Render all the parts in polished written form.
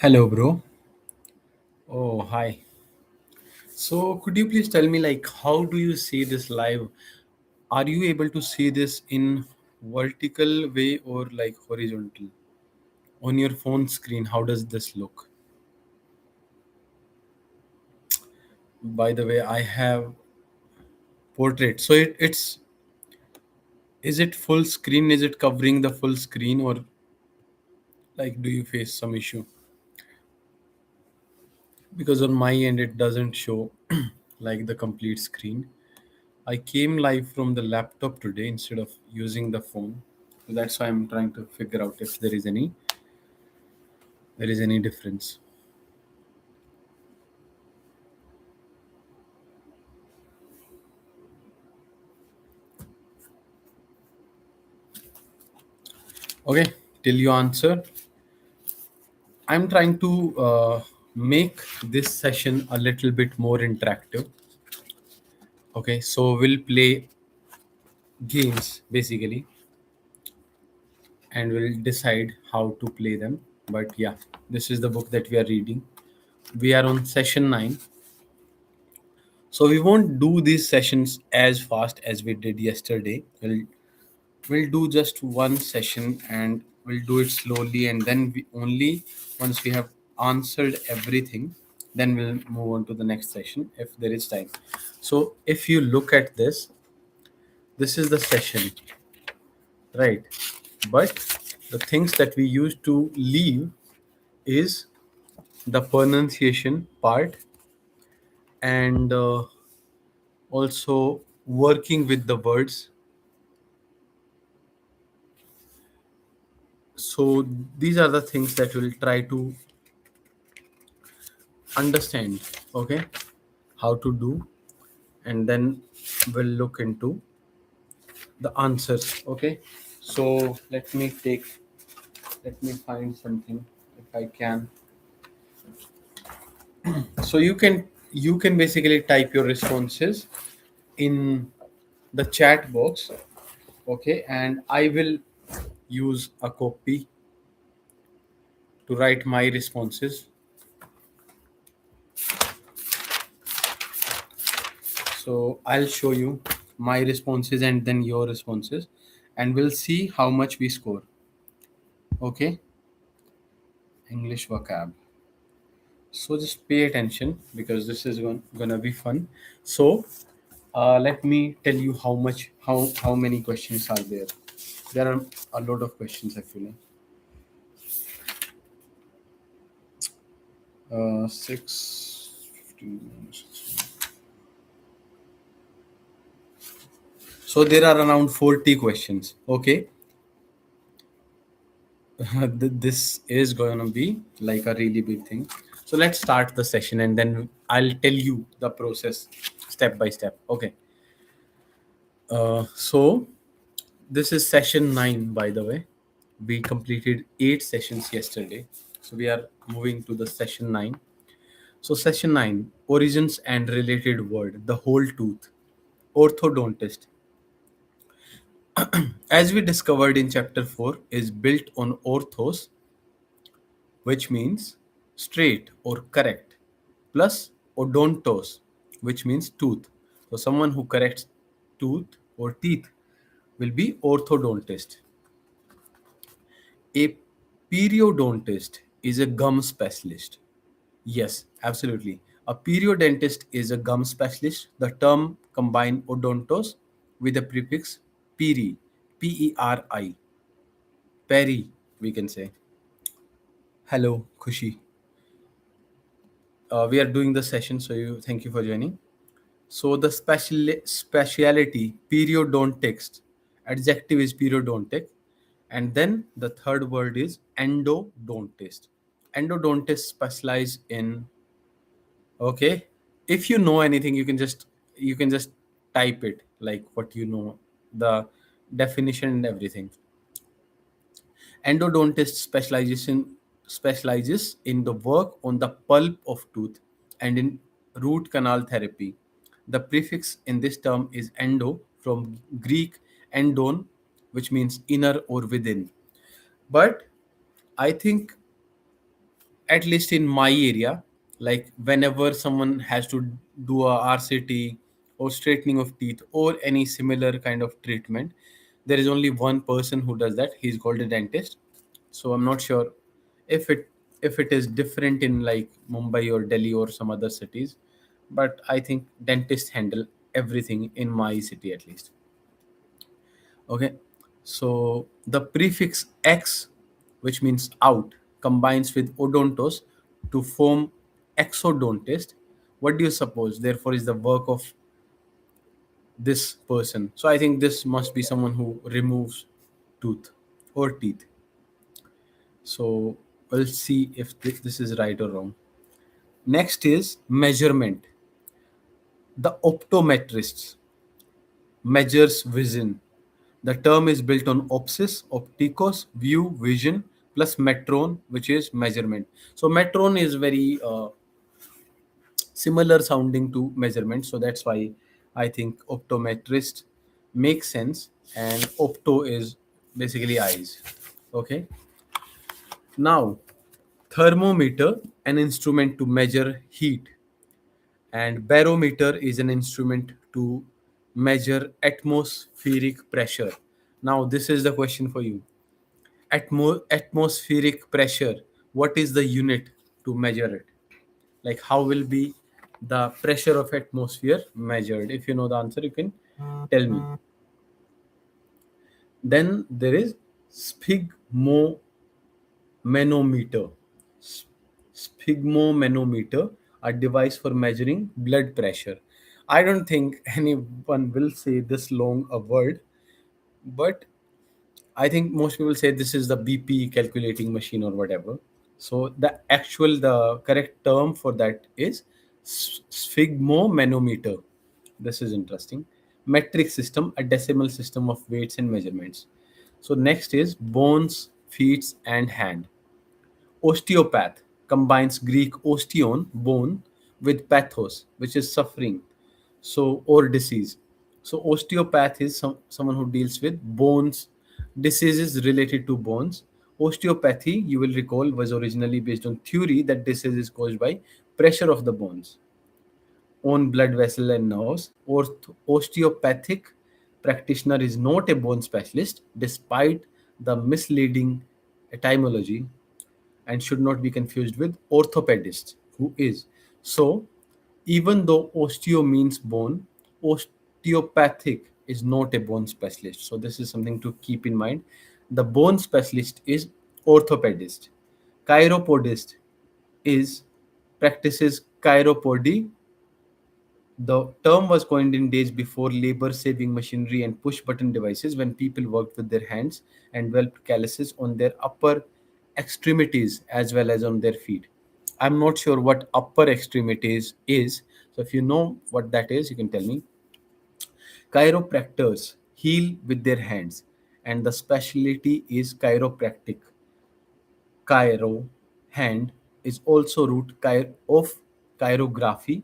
Hello, bro. Oh, hi. So, could you please tell me, like, how do you see this live? Are you able to see this in vertical way or like horizontal? On your phone screen, how does this look? By the way, I have portrait. So it's is it full screen? Is it covering the full screen, or like do you face some issue? Because on my end it doesn't show like the complete screen. I came live from the laptop today instead of using the phone. So that's why I'm trying to figure out if there is any difference. Okay, till you answer, I'm trying to make this session a little bit more interactive. Okay, so we'll play games basically, and we'll decide how to play them. But yeah, this is the book that we are reading. We are on session 9. So we won't do these sessions as fast as we did yesterday. We'll do just one session and we'll do it slowly, and then we only once we have answered everything, then we'll move on to the next session if there is time. So if you look at this is the session, right? But the things that we used to leave is the pronunciation part, and also working with the words. So these are the things that we'll try to understand, okay, how to do, and then we'll look into the answers. Okay, so let me find something if I can. So you can basically type your responses in the chat box, okay, and I will use a copy to write my responses. So I'll show you my responses and then your responses, and we'll see how much we score. Okay, English vocab. So just pay attention because this is gonna be fun. So let me tell you how many questions are there. There are a lot of questions actually. 6, 15, 16. So there are around 40 questions. Okay, this is going to be like a really big thing. So let's start the session and then I'll tell you the process step by step. Okay. So this is session 9, by the way. We completed 8 sessions yesterday. So we are moving to the session 9. So session 9, origins and related word, the whole tooth, orthodontist. As we discovered in chapter 4, is built on orthos, which means straight or correct, plus odontos, which means tooth. So someone who corrects tooth or teeth will be orthodontist. A periodontist is a gum specialist. Yes, absolutely. A periodontist is a gum specialist. The term combine odontos with the prefix peri, P-E-R-I, peri, we can say. Hello, Khushi. We are doing the session, so thank you for joining. So the speciality periodontics, adjective is periodontic, and then the third word is endodontist. Endodontist specialize in, okay. If you know anything, you can just type it like what you know, the definition and everything. Endodontist specializes in the work on the pulp of tooth and in root canal therapy. The prefix in this term is endo from Greek endon, which means inner or within. But I think at least in my area, like whenever someone has to do a RCT or straightening of teeth or any similar kind of treatment, there is only one person who does that. He's called a dentist. So I'm not sure if it is different in like Mumbai or Delhi or some other cities, but I think dentists handle everything in my city at least. Okay, so the prefix x, which means out, combines with odontos to form exodontist. What do you suppose, therefore, is the work of this person? So I think this must be someone who removes tooth or teeth. So we'll see if this is right or wrong. Next is measurement. The optometrists measures vision. The term is built on opsis, optikos, view, vision, plus metron, which is measurement. So metron is very similar sounding to measurement. So that's why I think optometrist makes sense, and opto is basically eyes. Okay. Now, thermometer, an instrument to measure heat, and barometer is an instrument to measure atmospheric pressure. Now, this is the question for you. Atmospheric pressure, what is the unit to measure it? Like, how will be the pressure of atmosphere measured? If you know the answer, you can tell me. Then there is sphygmomanometer. S- Sphygmomanometer, a device for measuring blood pressure. I don't think anyone will say this long a word, but I think most people say this is the BP calculating machine or whatever. So the correct term for that is sphygmomanometer. This is interesting. Metric system, a decimal system of weights and measurements. So next is bones, feet, and hand. Osteopath combines Greek osteon, bone, with pathos, which is suffering, so or disease. So osteopath is someone who deals with bones, diseases related to bones. Osteopathy, you will recall, was originally based on theory that disease is caused by pressure of the bones on blood vessel and nerves. Osteopathic practitioner is not a bone specialist, despite the misleading etymology, and should not be confused with orthopedist, who is. So, even though osteo means bone, osteopathic is not a bone specialist. So, this is something to keep in mind. The bone specialist is orthopedist. Chiropodist is practices chiropody. The term was coined in days before labor saving machinery and push button devices, when people worked with their hands and developed calluses on their upper extremities as well as on their feet. I'm not sure what upper extremities is. So if you know what that is, you can tell me. Chiropractors heal with their hands, and the specialty is chiropractic. Chiro, hand, is also of chirography.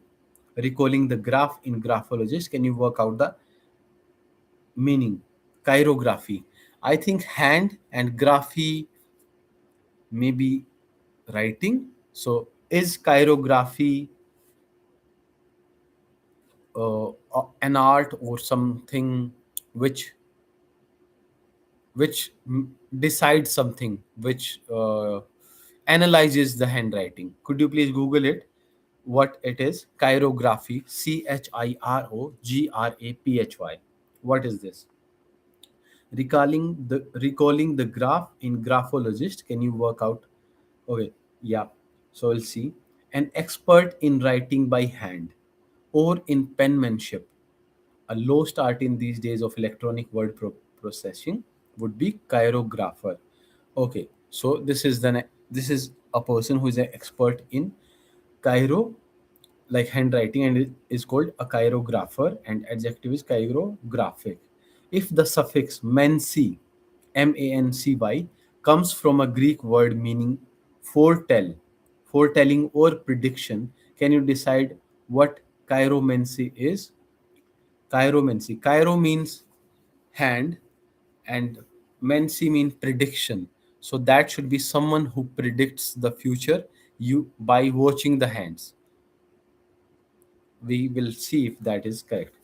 Recalling the graph in graphologist, can you work out the meaning? Chirography. I think hand and graphy may be writing. So is chirography an art or something which decides something, which analyzes the handwriting? Could you please Google it? What it is? Chirography. Chirography. What is this? Recalling the graph in graphologist. Can you work out? Okay, yeah. So we'll see. An expert in writing by hand or in penmanship, a lost art in these days of electronic word processing, would be chirographer. Okay, so this is a person who is an expert in chiro, like handwriting, and it is called a chirographer, and adjective is chirographic. If the suffix mancy, mancy, comes from a Greek word meaning foretell, foretelling or prediction, can you decide what chiromancy is? Chiromancy. Chiro means hand, and mancy means prediction. So that should be someone who predicts the future. you by watching the hands. We will see if that is correct.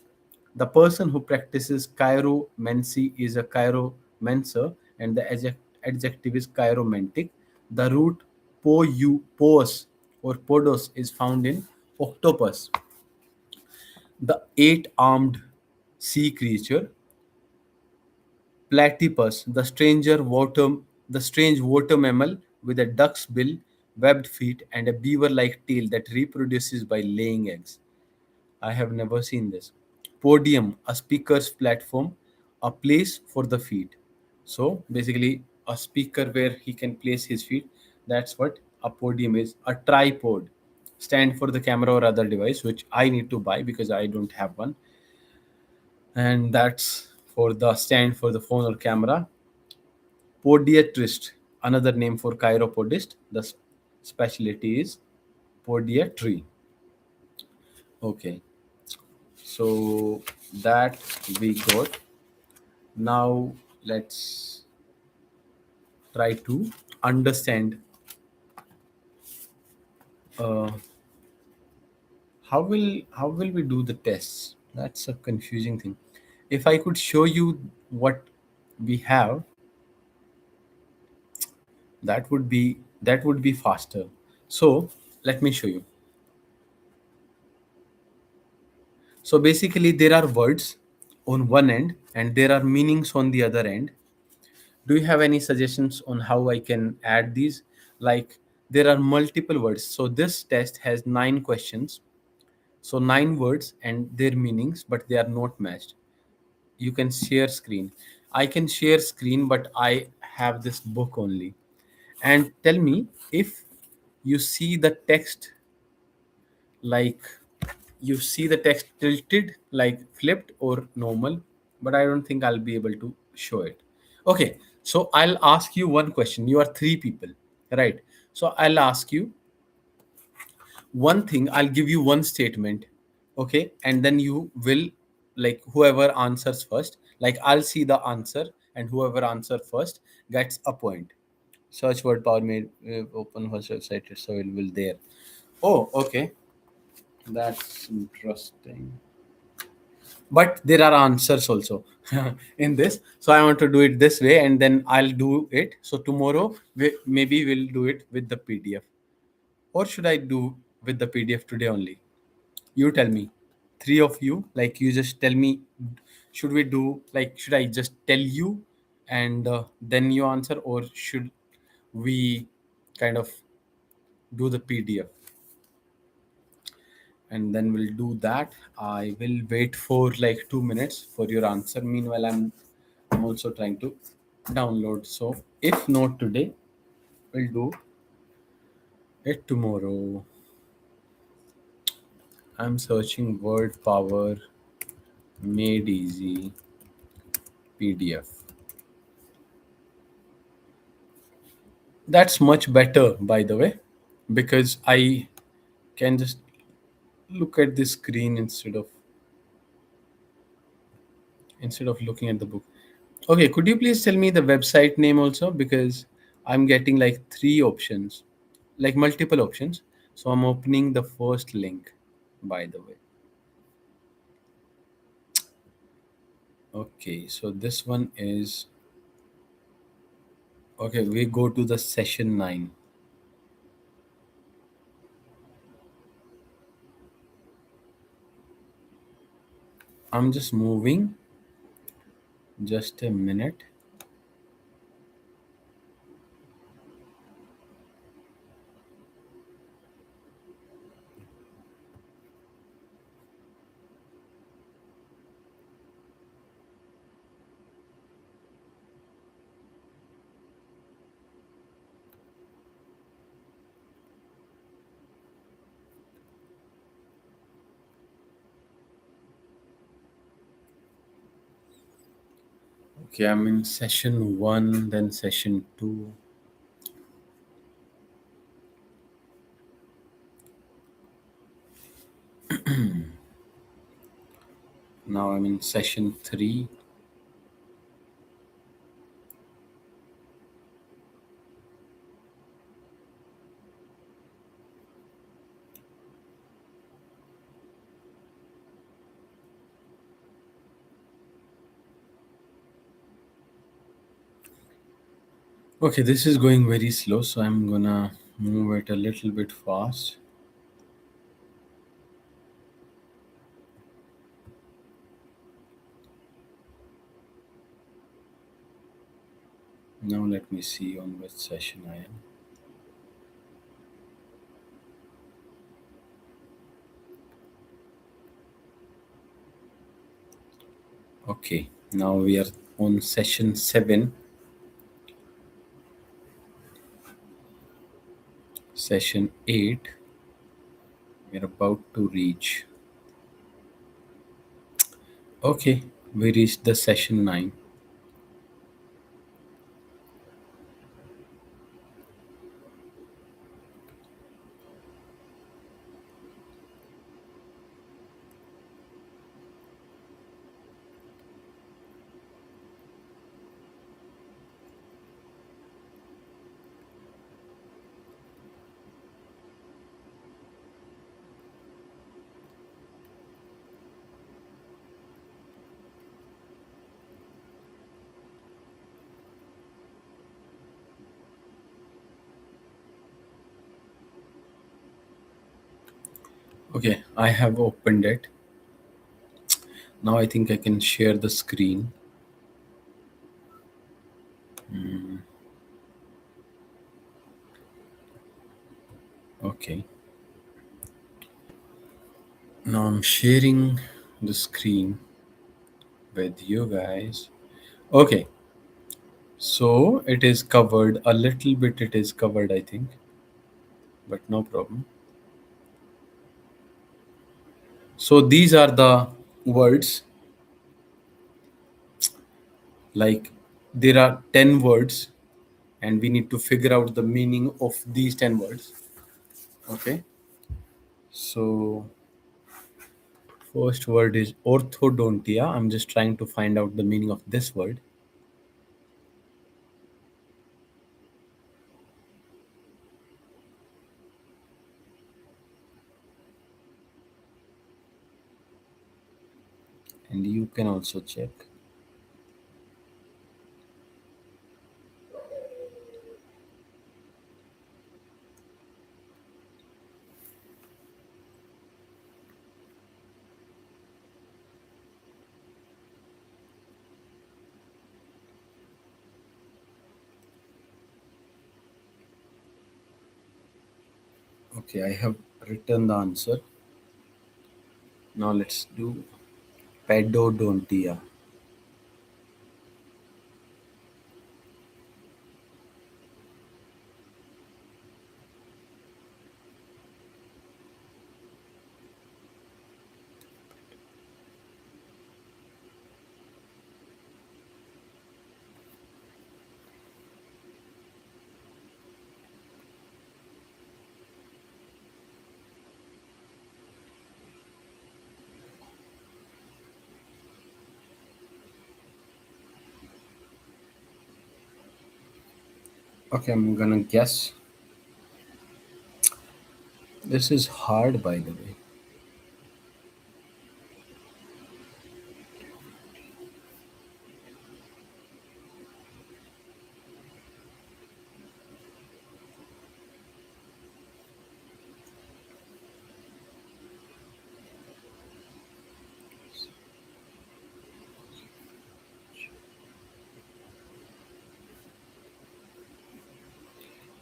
The person who practices chiromancy is a chiromancer, and the adjective is chiromantic. The root pos or podos is found in octopus, the eight-armed sea creature, platypus, the strange water mammal with a duck's bill, webbed feet, and a beaver-like tail that reproduces by laying eggs. I have never seen this. Podium, a speaker's platform, a place for the feet. So basically, a speaker where he can place his feet. That's what a podium is. A tripod, stand for the camera or other device, which I need to buy because I don't have one. And that's for the stand for the phone or camera. Podiatrist, another name for chiropodist. The specialty is podiatry. Okay, so that we got. Now let's try to understand uh, how will we do the tests. That's a confusing thing. If I could show you what we have, that would be faster. So let me show you. So basically there are words on one end and there are meanings on the other end. Do you have any suggestions on how I can add these? Like, there are multiple words. So this test has 9 questions. So 9 words and their meanings, but they are not matched. You can share screen. I can share screen, but I have this book only. And tell me if you see the text, like, you see the text tilted, like flipped or normal, but I don't think I'll be able to show it. Okay, so I'll ask you one question. You are 3 people, right? So I'll ask you one thing. I'll give you one statement, okay, and then you will, like, whoever answers first, like, I'll see the answer, and whoever answer first gets a point. Search word power made open first website, so it will there. Oh, okay, that's interesting. But there are answers also in this, so I want to do it this way, and then I'll do it. So tomorrow maybe we'll do it with the PDF, or should I do with the PDF today only? You tell me. 3 of you, like, you just tell me, should we do, like, should I just tell you and then you answer, or should we kind of do the PDF? And then we'll do that. I will wait for like 2 minutes for your answer. Meanwhile, I'm also trying to download. So if not today, we'll do it tomorrow. I'm searching word power made easy PDF. That's much better, by the way, because I can just look at the screen instead of looking at the book. Okay, could you please tell me the website name also, because I'm getting like 3 options, like multiple options. So I'm opening the first link, by the way. Okay, so this one is, okay, we go to the session 9. I'm just moving, just a minute. Okay, I'm in session 1, then session 2. Now I'm in session 3. Okay, this is going very slow, so I'm gonna move it a little bit fast. Now let me see on which session I am. Okay, now we are on session 7, session 8. We're about to reach. Okay, we reached the session 9. Okay, I have opened it. Now I think I can share the screen. Okay, now I'm sharing the screen with you guys. Okay, so it is covered a little bit, it is covered, I think, but no problem. So these are the words, like there are 10 words, and we need to figure out the meaning of these 10 words. Okay, so first word is orthodontia. I'm just trying to find out the meaning of this word. And you can also check. Okay, I have written the answer. Now let's do pedodontia. Okay, I'm gonna guess. This is hard, by the way.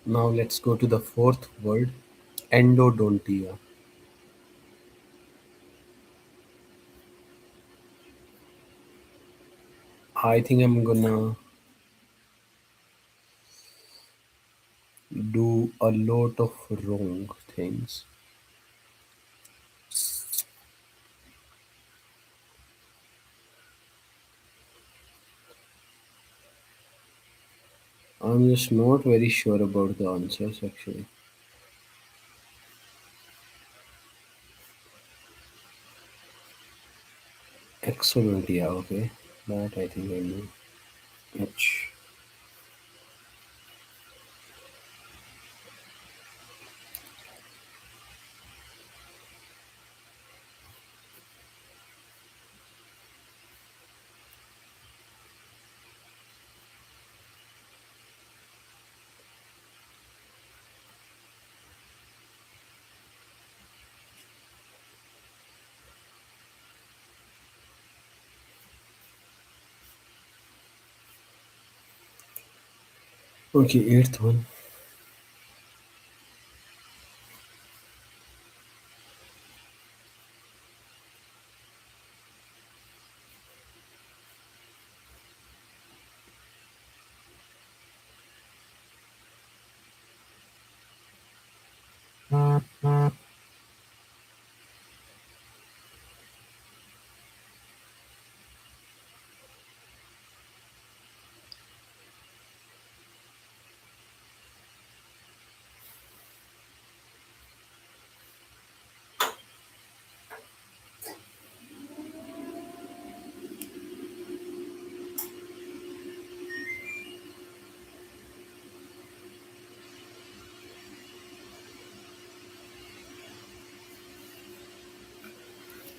Now let's go to the fourth word, endodontia. I think I'm gonna do a lot of wrong things. I'm just not very sure about the answers actually. Exodontia, okay. That I think I know. H. Okay, eighth one.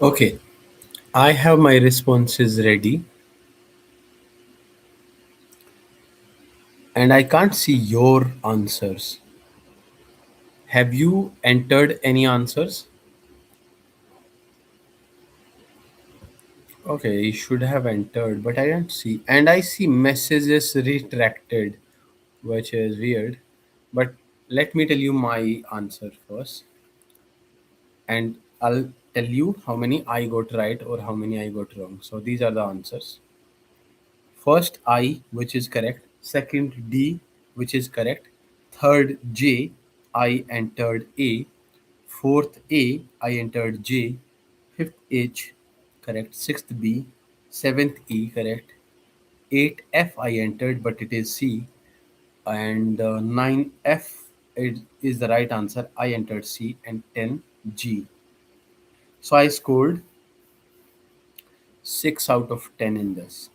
Okay, I have my responses ready and I can't see your answers. Have you entered any answers? Okay, you should have entered, but I don't see. And I see messages retracted, which is weird. But let me tell you my answer first, and I'll tell you how many I got right or how many I got wrong. So these are the answers. First I, which is correct. Second D, which is correct. Third J, I entered A. Fourth A, I entered J. Fifth H, correct. Sixth B. Seventh E, correct. 8F I entered, but it is C. And 9F is the right answer. I entered C. And 10G. So I scored 6 out of 10 in this.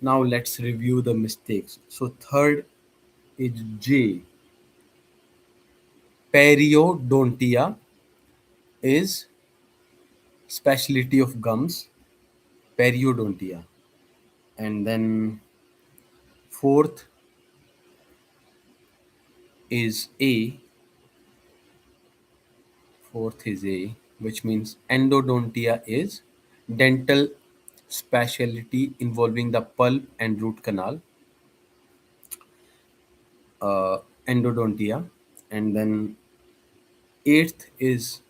Now let's review the mistakes. So third is J. Periodontia is specialty of gums. Periodontia. And then fourth is A. Fourth is A, which means endodontia is dental specialty involving the pulp and root canal. Uh, Endodontia. And then eighth is,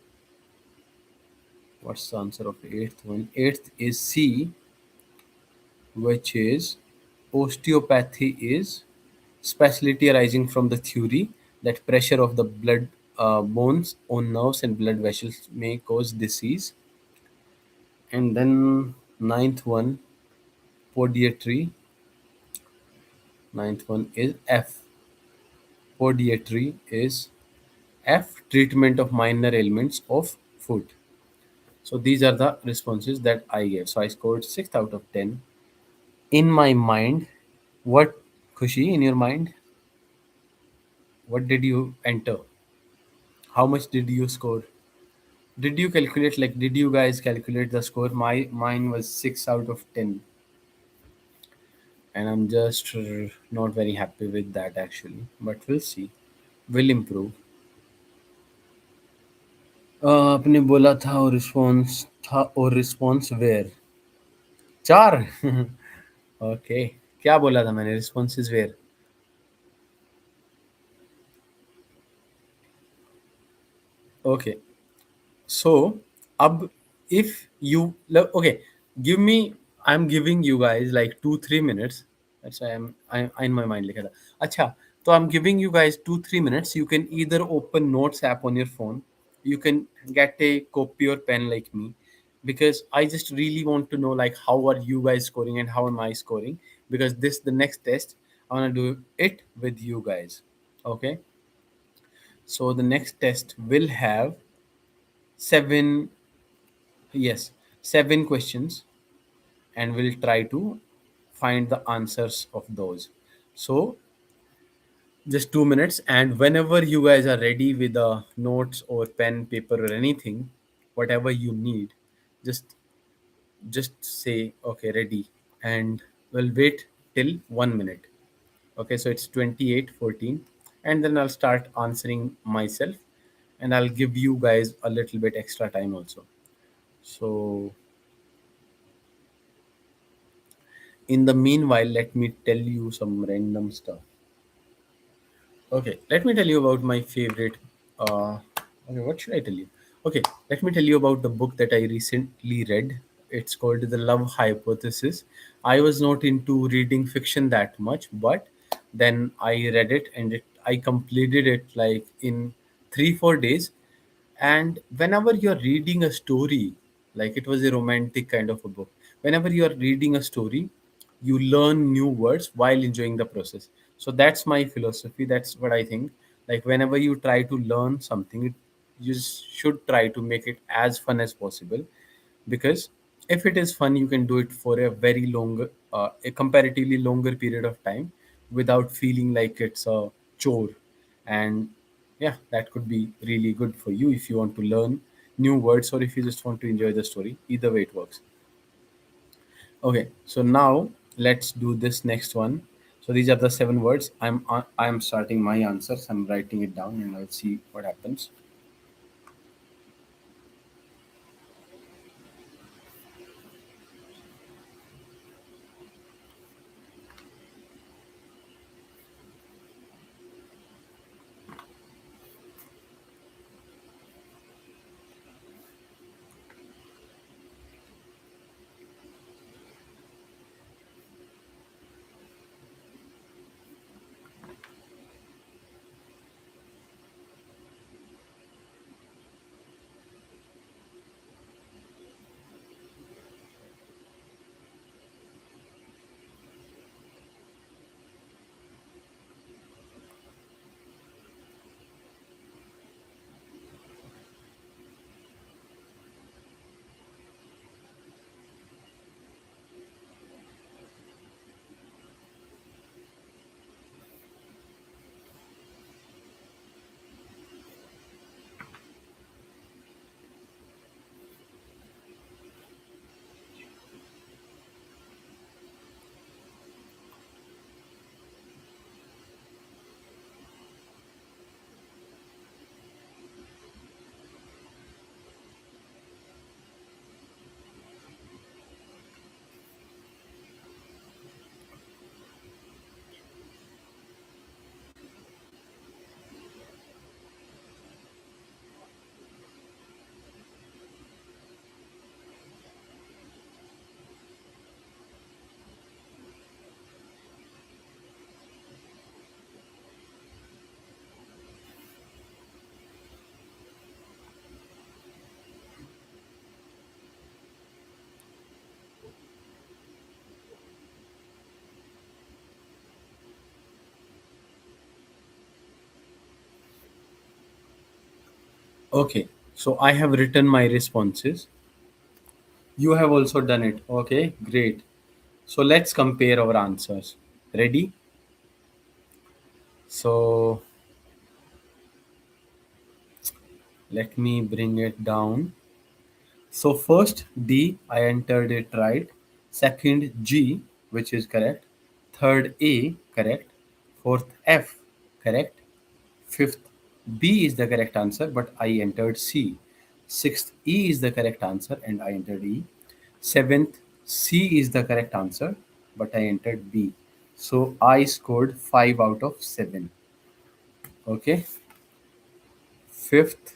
what's the answer of eighth one? Eighth is C, which is osteopathy is specialty arising from the theory that pressure of the blood bones on nerves and blood vessels may cause disease. And then ninth one, podiatry. Ninth one is F. Podiatry is F, treatment of minor ailments of foot. So these are the responses that I gave. So I scored 6 out of 10. In my mind, what, Khushi, in your mind, what did you enter? How much did you score? Did you calculate, like, did you guys calculate the score? Mine was 6 out of 10. And I'm just not very happy with that actually. But we'll see. We'll improve. आपने बोला था और response था और response where चार okay क्या बोला था मैंने responses where okay So, ab, if you okay, give me. I'm giving you guys like 2 3 minutes. That's why I in my mind लिखा था. अच्छा, तो I'm giving you guys 2 3 minutes. You can either open Notes app on your phone. You can get a copy or pen like me, because I just really want to know like how are you guys scoring and how am I scoring, because this the next test I wanna do it with you guys. Okay, so the next test will have seven. Yes, 7 questions, and we'll try to find the answers of those. So, just 2 minutes, and whenever you guys are ready with the notes or pen, paper, or anything, whatever you need, just just say okay, ready, and we'll wait till 1 minute. Okay, so it's 28:14, and then I'll start answering myself, and I'll give you guys a little bit extra time also. So in the meanwhile, let me tell you some random stuff. Okay, let me tell you about my favorite. Uh, okay, what should I tell you? Okay, let me tell you about the book that I recently read. It's called The Love Hypothesis. I was not into reading fiction that much, but then I read it and I completed it like in 3 4 days. And whenever you're reading a story, like it was a romantic kind of a book, whenever you're reading a story, you learn new words while enjoying the process. So that's my philosophy. That's what I think. Like whenever you try to learn something, you should try to make it as fun as possible, because if it is fun, you can do it for a very longer, a comparatively longer period of time without feeling like it's a chore. And yeah, that could be really good for you if you want to learn new words or if you just want to enjoy the story. Either way it works. Okay, so now let's do this next one. So these are the 7 words. I'm starting my answers. I'm writing it down and I'll see what happens. Okay, so I have written my responses. You have also done it. Okay, great. So let's compare our answers. Ready? So let me bring it down. So first D, I entered it right. Second G, which is correct. Third A, correct. Fourth F, correct. Fifth B is the correct answer, but I entered C. Sixth E is the correct answer, and I entered E. Seventh C is the correct answer, but I entered B. So I scored 5 out of 7. Okay. Fifth,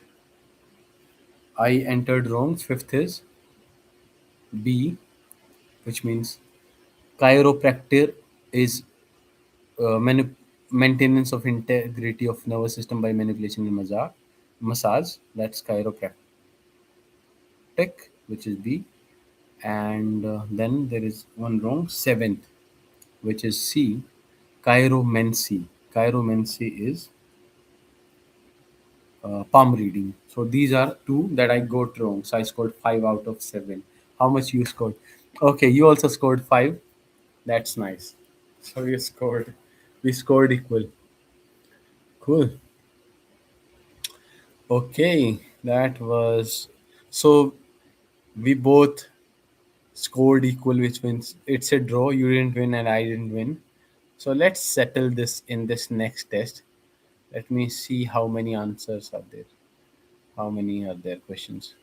I entered wrong. Fifth is B, which means chiropractor is maintenance of integrity of nervous system by manipulation and massage. That's chiropractic, which is B. And then there is one wrong. Seventh, which is C, chiromancy. Chiromancy is palm reading. So these are two that I got wrong. So I scored 5 out of 7. How much you scored? Okay, you also scored 5. That's nice. So we scored equal. Cool. Okay, that was so we both scored equal, which means it's a draw. You didn't win and I didn't win. So let's settle this in this next test. Let me see how many answers are there. How many are there questions?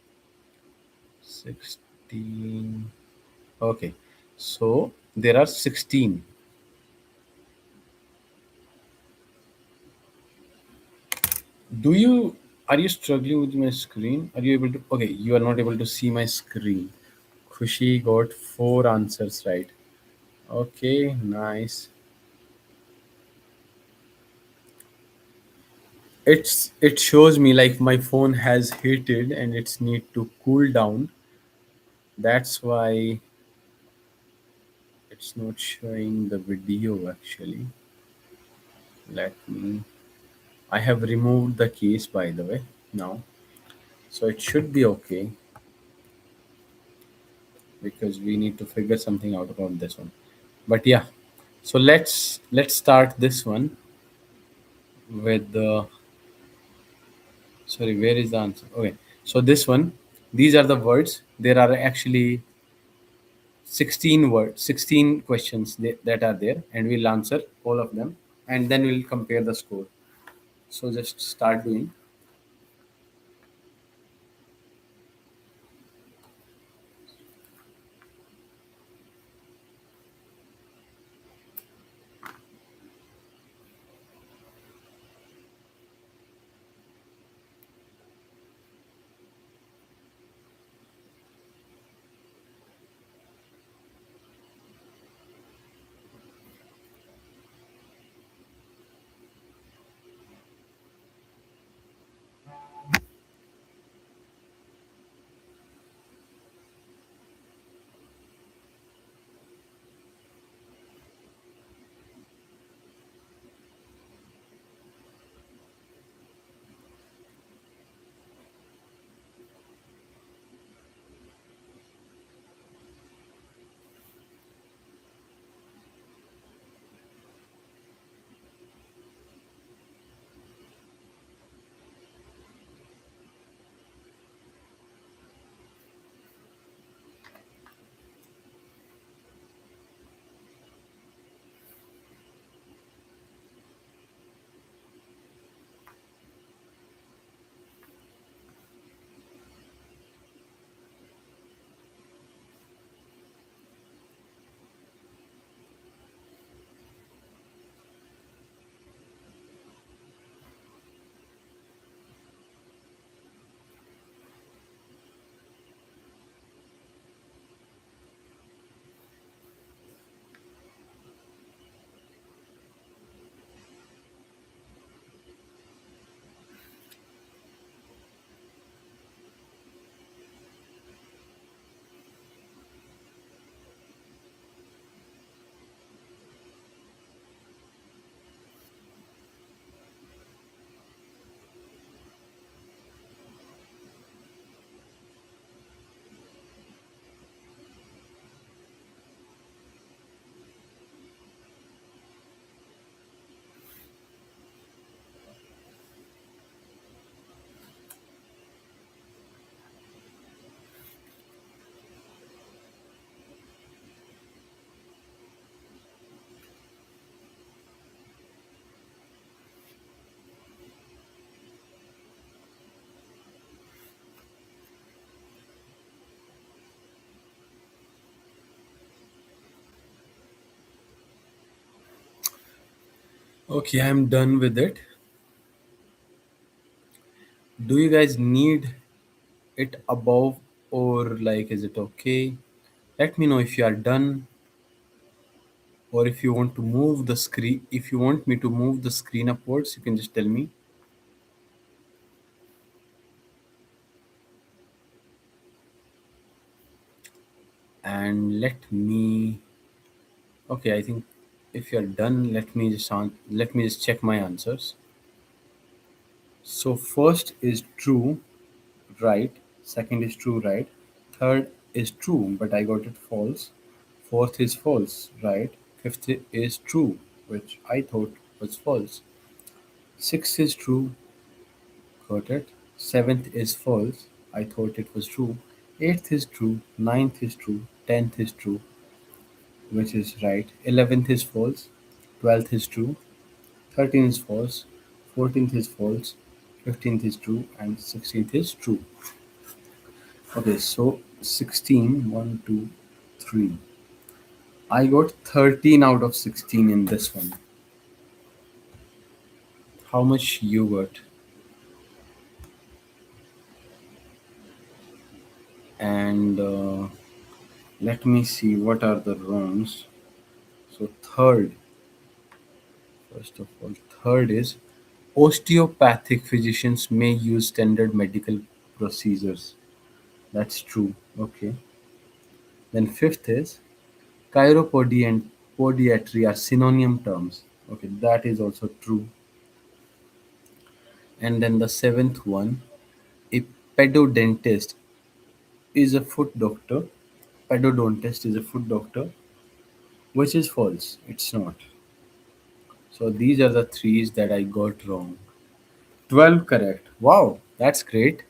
16. Okay, so there are 16. Do you are you struggling with my screen? Are you able to? Okay, you are not able to see my screen. Kushi got four answers right. Okay, nice. It shows me like my phone has heated and it's need to cool down. That's why it's not showing the video actually. Let me. I have removed the case by the way now, so it should be okay because we need to figure something out about this one. But yeah, so let's start this one with the sorry. Where is the answer? Okay, so this one. These are the words. There are actually 16 words, 16 questions that are there, and we'll answer all of them, and then we'll compare the score. So just start doing. Okay, I'm done with it. Do you guys need it above or like is it okay? Let me know if you are done or if you want to move the screen. If you want me to move the screen upwards, you can just tell me. And let me. Okay, I think if you're done, let me just check my answers. So first is true, right? Second is true, right? Third is true, but I got it false. Fourth is false, right? Fifth is true, which I thought was false. Sixth is true, got it. Seventh is false, I thought it was true. Eighth is true, ninth is true, tenth is true, which is right. 11th is false, 12th is true, 13th is false, 14th is false, 15th is true, and 16th is true. Okay, so 16, 1, 2, 3. I got 13 out of 16 in this one. How much you got? And let me see what are the wrongs. So third, first of all, third is osteopathic physicians may use standard medical procedures. That's true. Okay. Then fifth is chiropody and podiatry are synonym terms. Okay, that is also true. And then the seventh one, a pedodontist is a foot doctor. Pedodontist is a foot doctor, which is false. It's not. So these are the threes that I got wrong. 12 correct. Wow, that's great.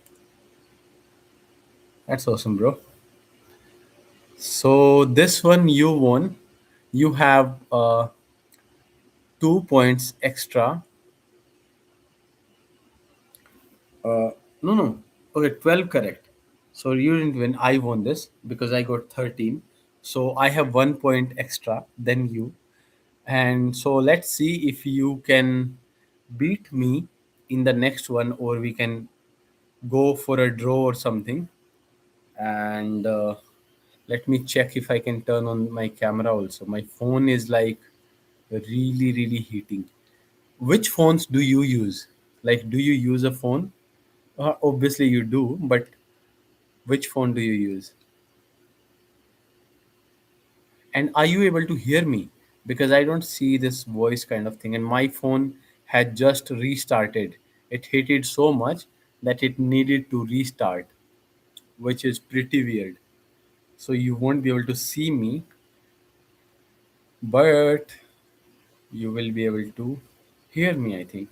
That's awesome, bro. So this one you won. You have 2 points extra. No, no. Okay, 12 correct. So you didn't win. I won this because I got 13. So I have 1 point extra than you. And so let's see if you can beat me in the next one, or we can go for a draw or something. And let me check if I can turn on my camera also. My phone is like really, really heating. Which phones do you use? Like, do you use a phone? Obviously, you do, but which phone do you use? And are you able to hear me? Because I don't see this voice kind of thing, and my phone had just restarted. It hated so much that it needed to restart, which is pretty weird. So you won't be able to see me, but you will be able to hear me, I think.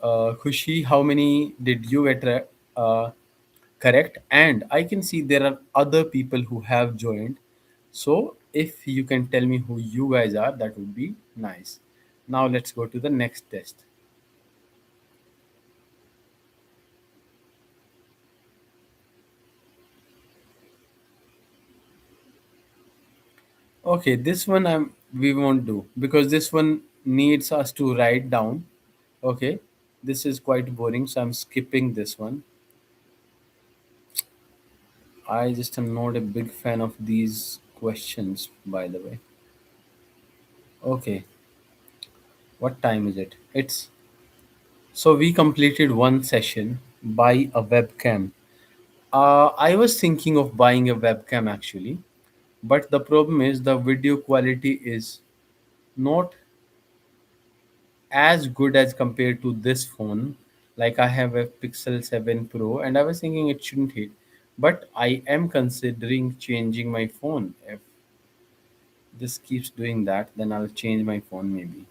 Khushi, how many did you get correct? And I can see there are other people who have joined. So if you can tell me who you guys are, that would be nice. Now let's go to the next test. Okay, this one we won't do because this one needs us to write down. Okay, this is quite boring, so I'm skipping this one. I just am not a big fan of these questions, by the way. Okay, what time is it? It's so we completed one session by a webcam. I was thinking of buying a webcam actually, but the problem is the video quality is not as good as compared to this phone. Like I have a Pixel 7 Pro, and I was thinking it shouldn't hit, but I am considering changing my phone. If this keeps doing that, then I'll change my phone maybe.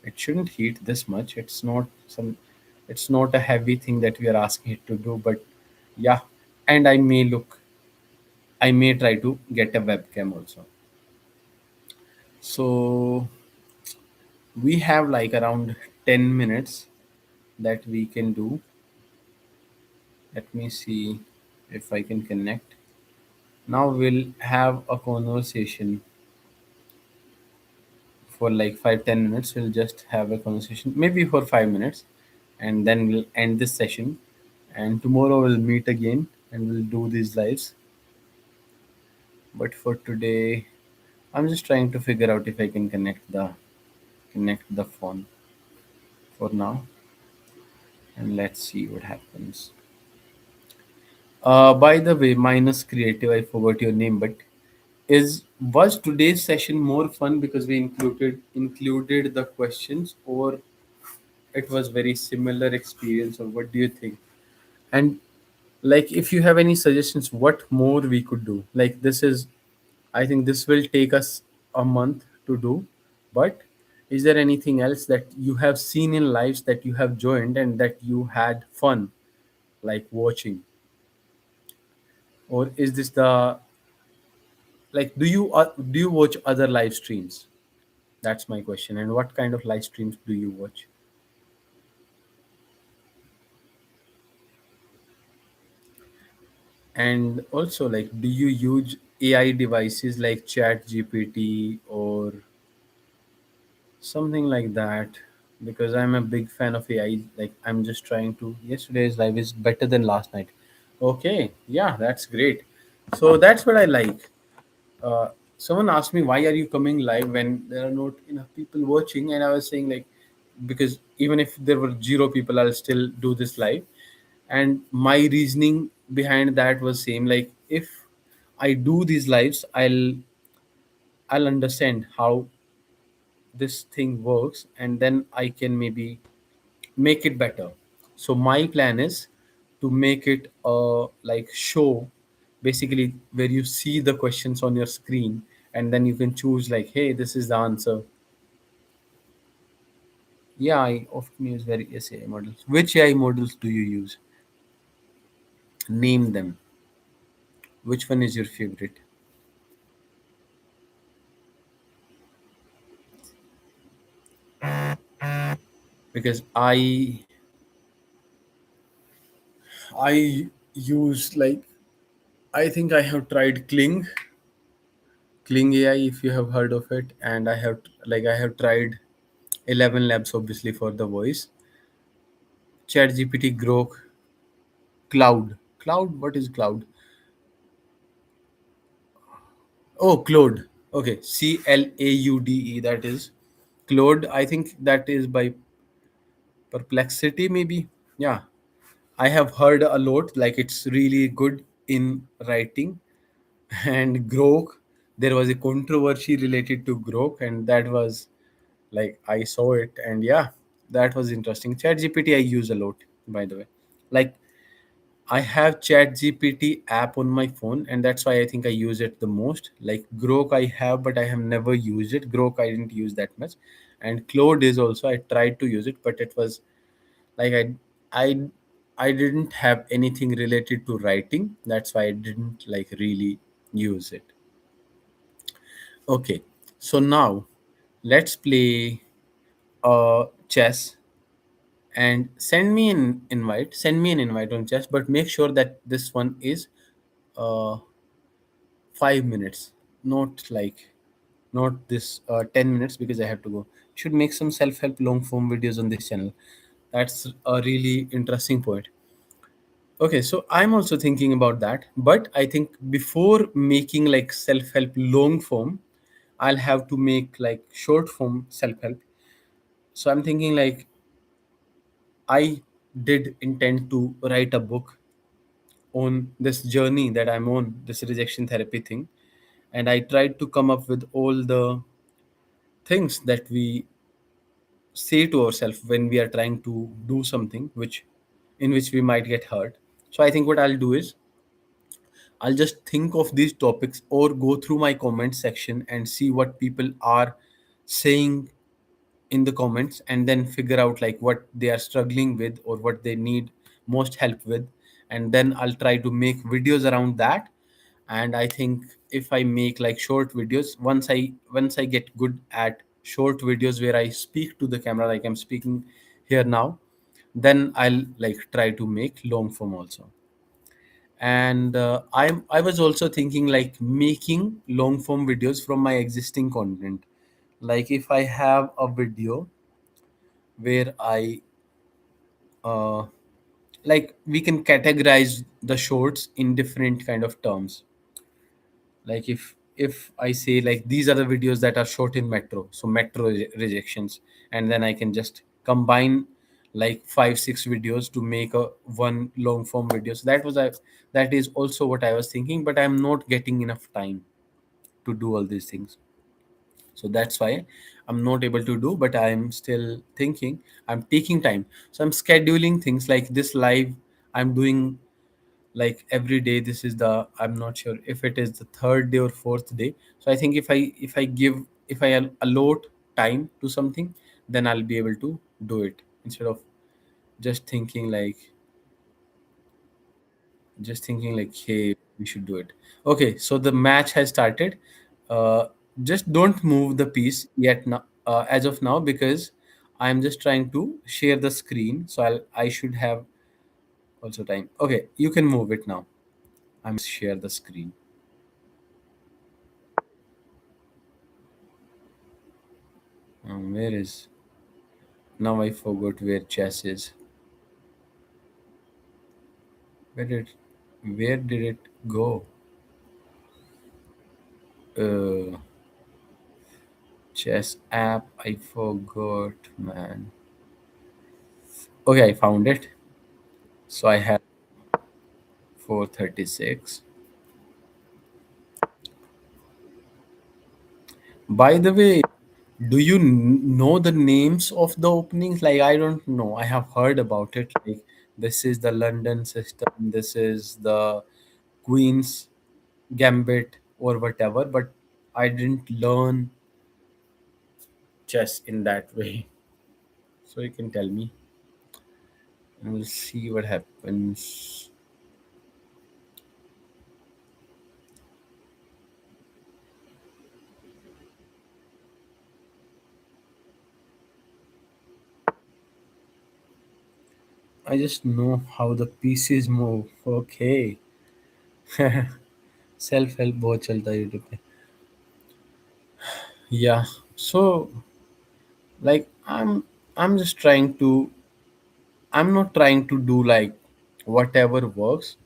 It shouldn't heat this much. It's not a heavy thing that we are asking it to do, but yeah. And I may try to get a webcam also. So we have like around 10 minutes that we can do. Let me see if I can connect. Now we'll have a conversation for like 5-10 minutes. We'll just have a conversation maybe for 5 minutes, and then we'll end this session, and tomorrow we'll meet again and we'll do these lives. But for today, I'm just trying to figure out if I can connect the phone for now, and let's see what happens. By the way, minus creative, I forgot your name, but is was today's session more fun because we included the questions, or it was very similar experience, or what do you think? And like if you have any suggestions what more we could do, like this is, I think this will take us a month to do, but is there anything else that you have seen in lives that you have joined and that you had fun like watching, or is this the, like do you watch other live streams? That's my question. And what kind of live streams do you watch? And also, like, do you use AI devices like Chat GPT or something like that? Because I'm a big fan of AI. Like, I'm just trying to. Yesterday's live is better than last night. Okay, yeah, that's great. So that's what I like. Someone asked me, why are you coming live when there are not enough people watching? And I was saying, like, because even if there were zero people, I'll still do this live. And my reasoning behind that was same. Like, if I do these lives, I'll understand how this thing works, and then I can maybe make it better. So my plan is to make it a like show, basically where you see the questions on your screen, and then you can choose like, hey, this is the answer. Yeah, I often use various AI models. Which AI models do you use? Name them. Which one is your favorite? Because I use like, I think I have tried Kling AI, if you have heard of it, and I have tried 11 Labs, obviously, for the voice. ChatGPT, Grok, Cloud. What is Cloud? Oh, Claude. Okay, Claude. That is Claude. I think that is by Perplexity, maybe. Yeah, I have heard a lot. Like, it's really good in writing. And Grok, there was a controversy related to Grok, and that was like, I saw it, and yeah, that was interesting. ChatGPT I use a lot, by the way. Like, I have ChatGPT app on my phone, and that's why I think I use it the most. Like Grok, I have, but I have never used it. Grok, I didn't use that much, and Claude is also, I tried to use it, but it was like, I, I didn't have anything related to writing. That's why I didn't like really use it. Okay, so now let's play chess, and send me an invite on chess, but make sure that this one is uh 5 minutes, not like, not this 10 minutes, because I have to go. Should make some self-help long form videos on this channel. That's a really interesting point. Okay, so I'm also thinking about that, but I think before making like self-help long form, I'll have to make like short form self-help. So I'm thinking like, I did intend to write a book on this journey that I'm on, this rejection therapy thing. And I tried to come up with all the things that we say to ourselves when we are trying to do something which, in which we might get hurt. So I think what I'll do is, I'll just think of these topics or go through my comment section and see what people are saying in the comments, and then figure out like what they are struggling with or what they need most help with, and then I'll try to make videos around that. And I think if I make like short videos, once I get good at short videos where I speak to the camera like I'm speaking here now, then I'll like try to make long form also. And I was also thinking like making long form videos from my existing content. Like, if I have a video where I uh, like, we can categorize the shorts in different kind of terms. Like, if I say like, these are the videos that are short in metro, so metro rejections, and then I can just combine like 5 6 videos to make a one long form video. So that is also what I was thinking, but I'm not getting enough time to do all these things. So that's why I'm not able to do, but I'm still thinking. I'm taking time, so I'm scheduling things like this live. I'm doing like every day. This is the, I'm not sure if it is the third day or fourth day. So I think if I allot time to something, then I'll be able to do it, instead of just thinking like, hey, we should do it. Okay, so the match has started. uh just don't move the piece yet now, as of now, because I'm just trying to share the screen, so I should have also time. Okay, you can move it now. I'm share the screen. Where is, now I forgot where chess is. Where did? Where did it go? Uh, chess app. I forgot, man. Okay, I found it. So I have 436. By the way, do you know the names of the openings? Like, I don't know. I have heard about it. Like, this is the London system, this is the Queen's Gambit, or whatever, but I didn't learn chess in that way. So, you can tell me, and we'll see what happens. I just know how the pieces move. Okay. Self help बहुत चलता है YouTube पे. Yeah. So, like, I'm just trying to, I'm not trying to do like whatever works.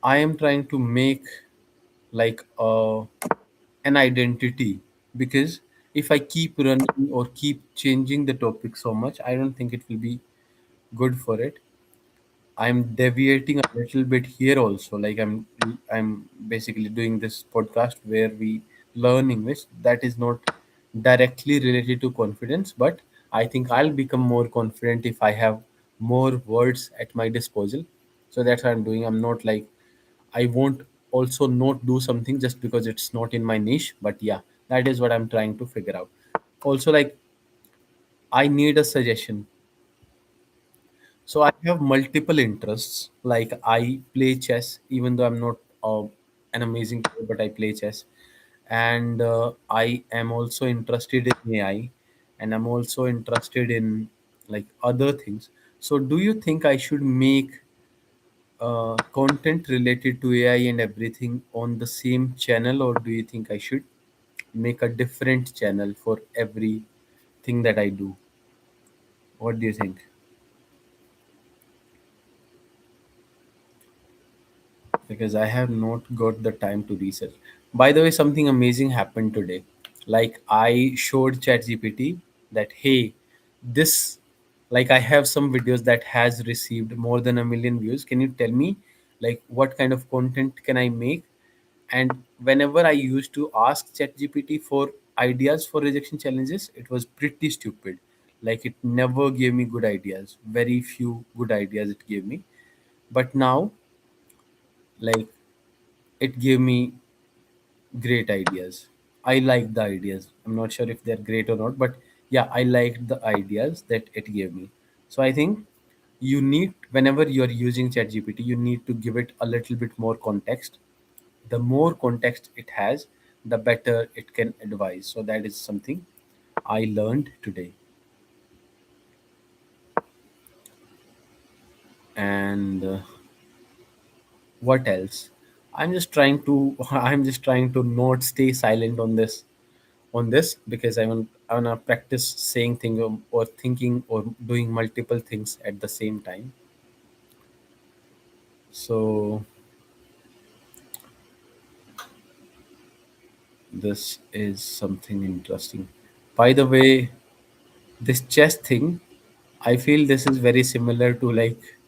I am trying to make like an identity, because if I keep running or keep changing the topic so much, I don't think it will be good for it. I'm deviating a little bit here also. Like, I'm basically doing this podcast where we learn English that is not directly related to confidence, but I think I'll become more confident if I have more words at my disposal. So that's what I'm doing. I'm not like, I won't also not do something just because it's not in my niche. But yeah, that is what I'm trying to figure out. Also, like, I need a suggestion. So I have multiple interests. Like, I play chess, even though I'm not an amazing player, but I play chess. And I am also interested in AI, and I'm also interested in like other things. So, do you think I should make content related to AI and everything on the same channel, or do you think I should make a different channel for everything that I do? What do you think? Because I have not got the time to research. By the way, something amazing happened today. Like, I showed ChatGPT that, hey, this, like, I have some videos that has received more than 1 million views. Can you tell me like what kind of content can I make? And whenever I used to ask ChatGPT for ideas for rejection challenges, it was pretty stupid. Like, it never gave me good ideas. Very few good ideas it gave me. But now, like, it gave me great ideas. I like the ideas. I'm not sure if they're great or not, but yeah, I liked the ideas that it gave me. So I think you need, whenever you're using ChatGPT, you need to give it a little bit more context. The more context it has, the better it can advise. So that is something I learned today. And what else? I'm just trying to I'm just trying to not stay silent on this, because I wanna practice saying things, or thinking or doing multiple things at the same time. So this is something interesting. By the way, this chess thing, I feel this is very similar to like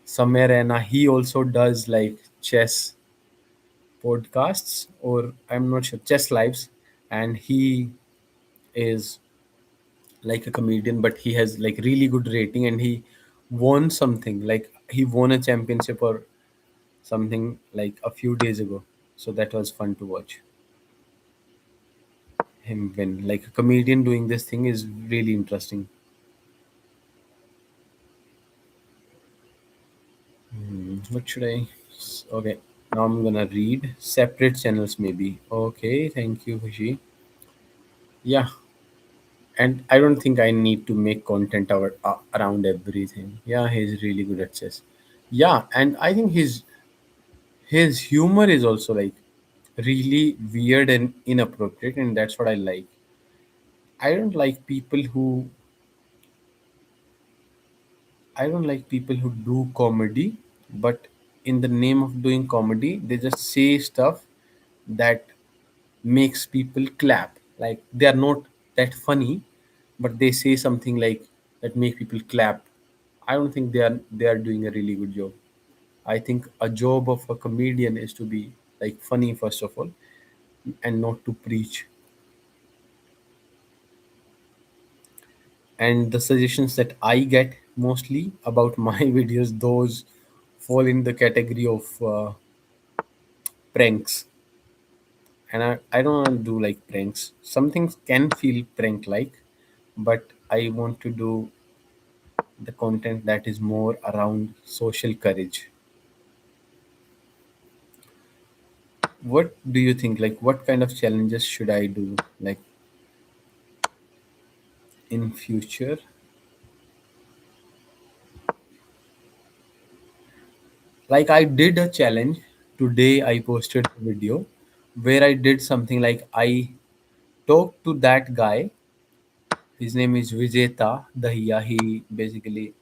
Samir Raina. He also does like chess podcasts, or I'm not sure, chess lives, and he is like a comedian, but he has like really good rating, and he won something, like he won a championship or something like a few days ago. So that was fun to watch him win. Like, a comedian doing this thing is really interesting. What should I? Okay, now I'm gonna read separate channels maybe. Okay, thank you, Hushi. Yeah, and I don't think I need to make content around everything. Yeah, he's really good at chess. Yeah, and I think his humor is also like really weird and inappropriate, and that's what I like. I don't like people who I don't like people who do comedy, but in the name of doing comedy, they just say stuff that makes people clap. Like they are not that funny, but they say something like that make people clap. I don't think they are doing a really good job. I think a job of a comedian is to be like funny first of all, and not to preach. And the suggestions that I get mostly about my videos, those fall in the category of pranks. And I don't want to do like pranks. Some things can feel prank like, but I want to do the content that is more around social courage. What do you think? Like, what kind of challenges should I do like in future? Like I did a challenge today. I posted a video where I did something like I talked to that guy. His name is Vijeta Dahiya. He basically,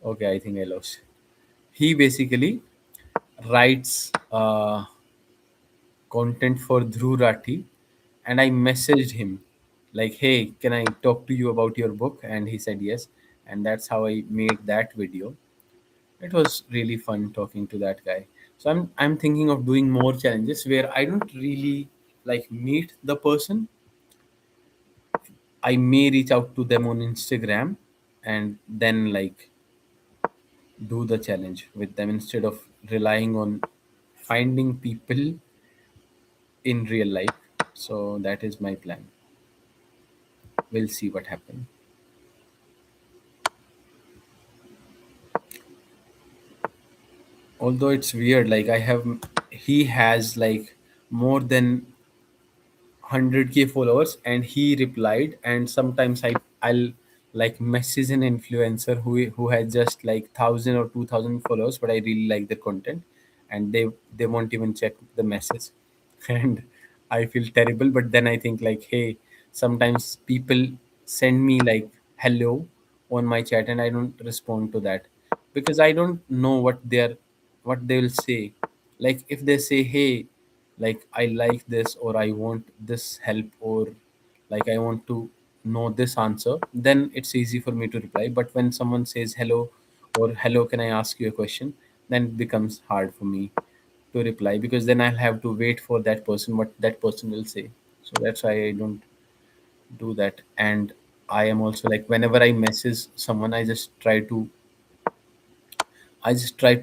okay, I think I lost. He basically writes content for Dhruv Rathi, and I messaged him like, "Hey, can I talk to you about your book?" And he said yes, and that's how I made that video. It was really fun talking to that guy. So I'm thinking of doing more challenges where I don't really like meet the person. I may reach out to them on Instagram and then like do the challenge with them instead of relying on finding people in real life. So that is my plan. We'll see what happens. Although it's weird, like he has like more than 100K followers, and he replied. And sometimes I'll like message an influencer who has just like 1,000 or 2,000 followers, but I really like the content, and they won't even check the message. And I feel terrible, but then I think like, hey, sometimes people send me like hello on my chat and I don't respond to that because I don't know what they will say. Like if they say, hey, like I like this, or I want this help, or like I want to know this answer, then it's easy for me to reply. But when someone says hello, or hello, can I ask you a question, then it becomes hard for me to reply, because then I'll have to wait for that person what that person will say. So that's why I don't do that. And I am also like, whenever I message someone, I just try to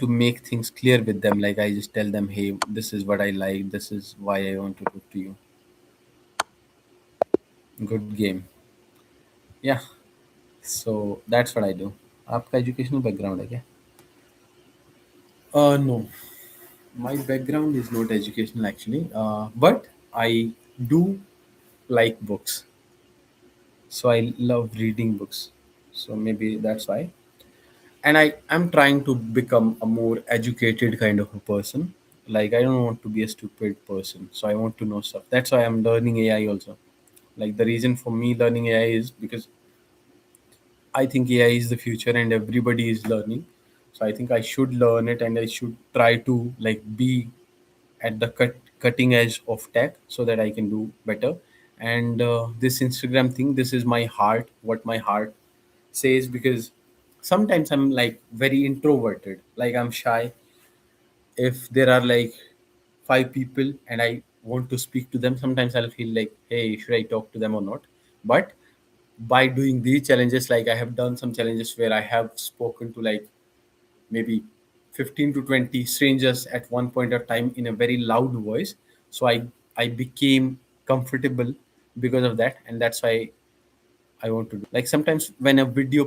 make things clear with them. Like I just tell them, hey, this is what I like, this is why I want to talk to you. Good game. Yeah. So that's what I do. आपका educational background है क्या? No, my background is not educational actually, but I do like books. So I love reading books. So maybe that's why. And I'm trying to become a more educated kind of a person. Like I don't want to be a stupid person. So I want to know stuff. That's why I'm learning AI also. Like the reason for me learning AI is because I think AI is the future and everybody is learning. So I think I should learn it, and I should try to like be at the cutting edge of tech so that I can do better. And this Instagram thing, this is my heart, what my heart says, because sometimes I'm like very introverted, like I'm shy. If there are like five people and I want to speak to them, sometimes I'll feel like, hey, should I talk to them or not? But by doing these challenges, like I have done some challenges where I have spoken to like maybe 15 to 20 strangers at one point of time in a very loud voice. So I became comfortable because of that, and that's why I want to do. Like sometimes when a video